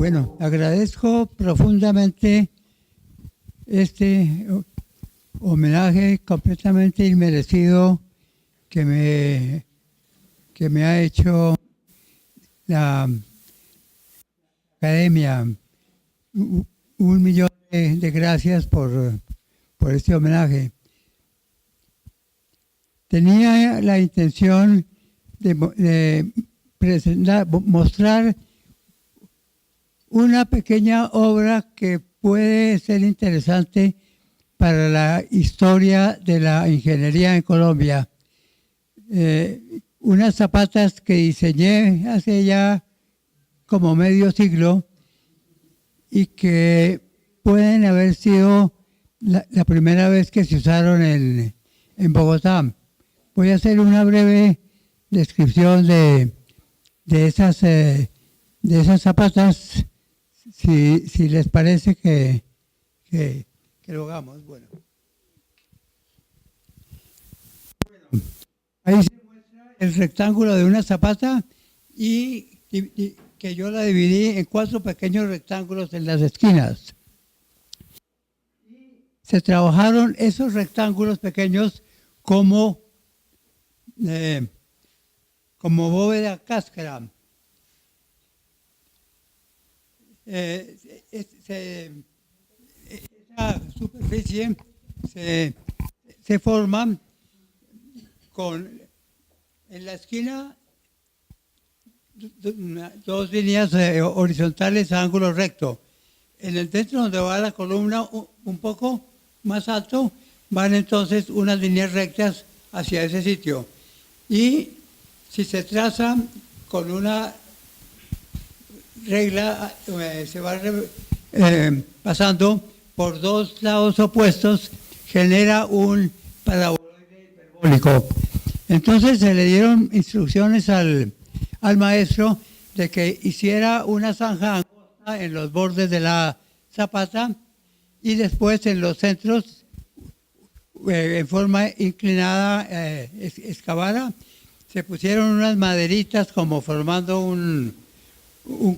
Bueno, agradezco profundamente este homenaje completamente inmerecido que me ha hecho la Academia. Un millón de gracias por este homenaje. Tenía la intención de mostrar una pequeña obra que puede ser interesante para la historia de la ingeniería en Colombia. Unas zapatas que diseñé hace ya como medio siglo y que pueden haber sido la primera vez que se usaron en Bogotá. Voy a hacer una breve descripción de esas zapatas, si les parece que lo hagamos. Bueno, ahí se muestra el rectángulo de una zapata y que yo la dividí en 4 pequeños rectángulos en las esquinas. Se trabajaron esos rectángulos pequeños como bóveda cáscara. Esa superficie se forma en la esquina 2 líneas horizontales a ángulo recto. En el centro, donde va la columna un poco más alto, van entonces unas líneas rectas hacia ese sitio. Y si se traza con una regla, se va pasando por 2 lados opuestos, genera un paraboloide hiperbólico. Entonces se le dieron instrucciones al maestro de que hiciera una zanja angosta en los bordes de la zapata y después en los centros en forma inclinada, excavada, se pusieron unas maderitas como formando un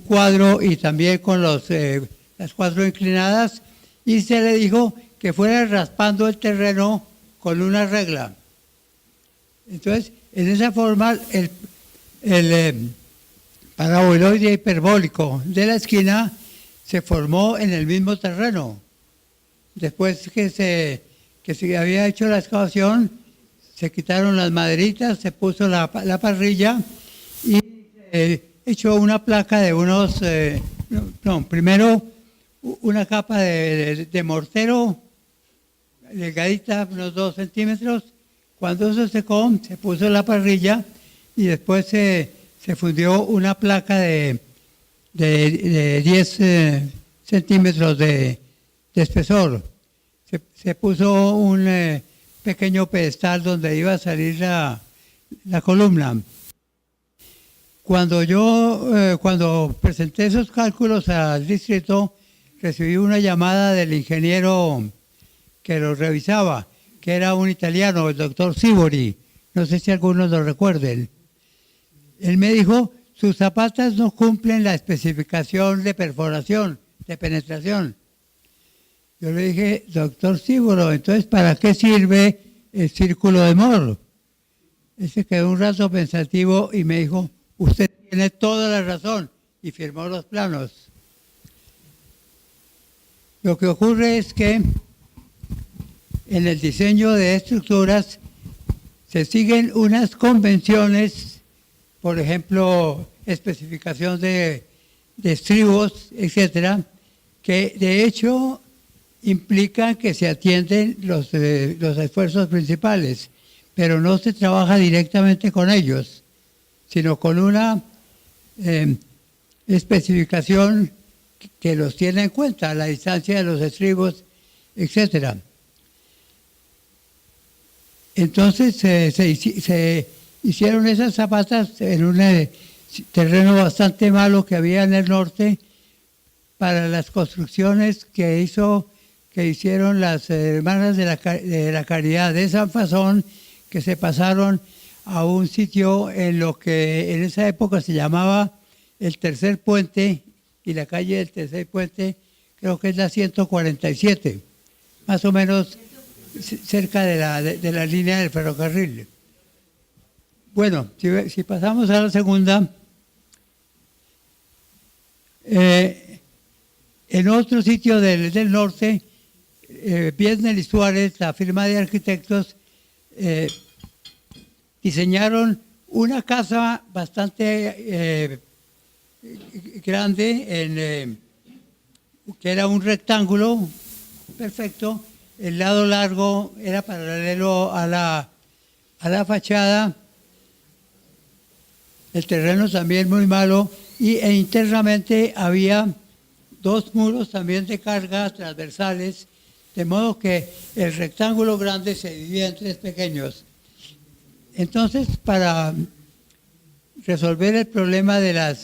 cuadro y también con las 4 inclinadas, y se le dijo que fuera raspando el terreno con una regla. Entonces, en esa forma, el paraboloide hiperbólico de la esquina se formó en el mismo terreno. Después que se había hecho la excavación, se quitaron las maderitas, se puso la parrilla y echó una placa de unos, primero una capa de mortero delgadita, unos 2 centímetros. Cuando eso secó, se puso la parrilla y después se fundió una placa de 10 centímetros de espesor. Se puso un pequeño pedestal donde iba a salir la columna. Cuando presenté esos cálculos al distrito, recibí una llamada del ingeniero que los revisaba, que era un italiano, el doctor Sibori. No sé si algunos lo recuerden. Él me dijo, sus zapatas no cumplen la especificación de perforación, de penetración. Yo le dije, doctor Siboro, entonces, ¿para qué sirve el círculo de Moore? Él se quedó un rato pensativo y me dijo, usted tiene toda la razón, y firmó los planos. Lo que ocurre es que en el diseño de estructuras se siguen unas convenciones, por ejemplo, especificación de estribos, etcétera, que de hecho implican que se atienden los esfuerzos principales, pero no se trabaja directamente con ellos, sino con una especificación que los tiene en cuenta, la distancia de los estribos, etcétera. Entonces se hicieron esas zapatas en un terreno bastante malo que había en el norte para las construcciones que hicieron las hermanas de la Caridad de San Fasón, que se pasaron a un sitio en lo que en esa época se llamaba el Tercer Puente y la calle del Tercer Puente creo que es la 147, más o menos cerca de la línea del ferrocarril. Bueno, si pasamos a la segunda, en otro sitio del norte, Biesnel y Suárez, la firma de arquitectos, diseñaron una casa bastante grande, que era un rectángulo perfecto. El lado largo era paralelo a la fachada. El terreno también muy malo e internamente había 2 muros también de carga transversales, de modo que el rectángulo grande se dividía en 3 pequeños. Entonces, para resolver el problema de la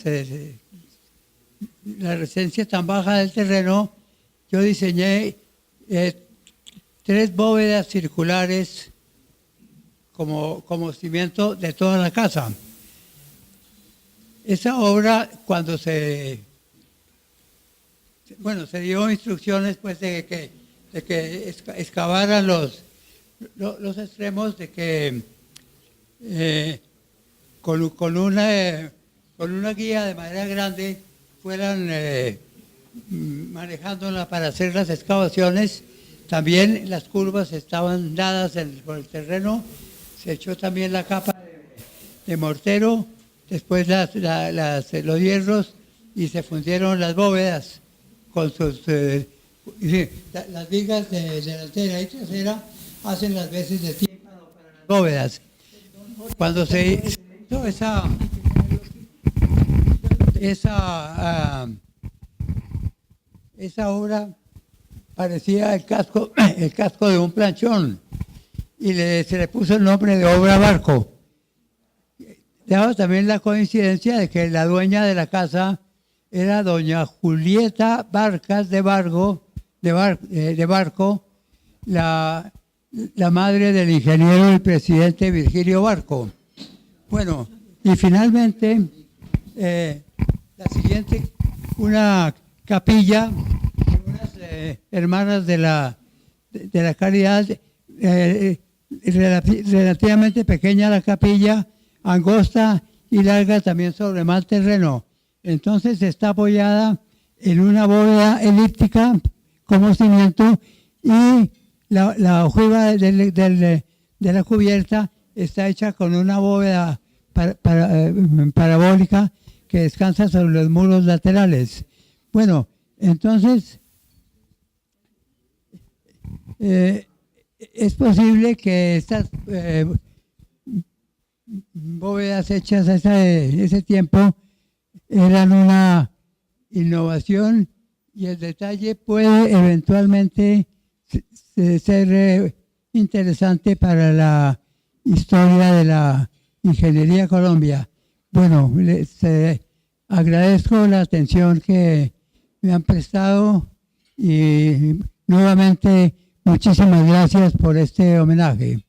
resistencia tan baja del terreno, yo diseñé 3 bóvedas circulares como cimiento de toda la casa. Esa obra, cuando se dio instrucciones pues de que excavaran los extremos, de que con una guía de madera grande fueran manejándola para hacer las excavaciones. También las curvas estaban dadas por el terreno, se echó también la capa de mortero, después los hierros, y se fundieron las bóvedas con sus... las vigas de delantera y trasera hacen las veces de tímpano para las bóvedas. Cuando se hizo esa obra, parecía el casco de un planchón, y se le puso el nombre de obra Barco. Daba también la coincidencia de que la dueña de la casa era doña Julieta Barcas de Barco, la madre del ingeniero y presidente Virgilio Barco. Bueno, y finalmente, la siguiente, una capilla de unas hermanas de la Caridad, relativamente pequeña la capilla, angosta y larga también sobre mal terreno. Entonces está apoyada en una bóveda elíptica como cimiento, y la ojiva de la cubierta está hecha con una bóveda parabólica que descansa sobre los muros laterales. Bueno, entonces es posible que estas bóvedas hechas a ese tiempo eran una innovación, y el detalle puede eventualmente ser interesante para la historia de la ingeniería Colombia. Bueno, les agradezco la atención que me han prestado, y nuevamente muchísimas gracias por este homenaje.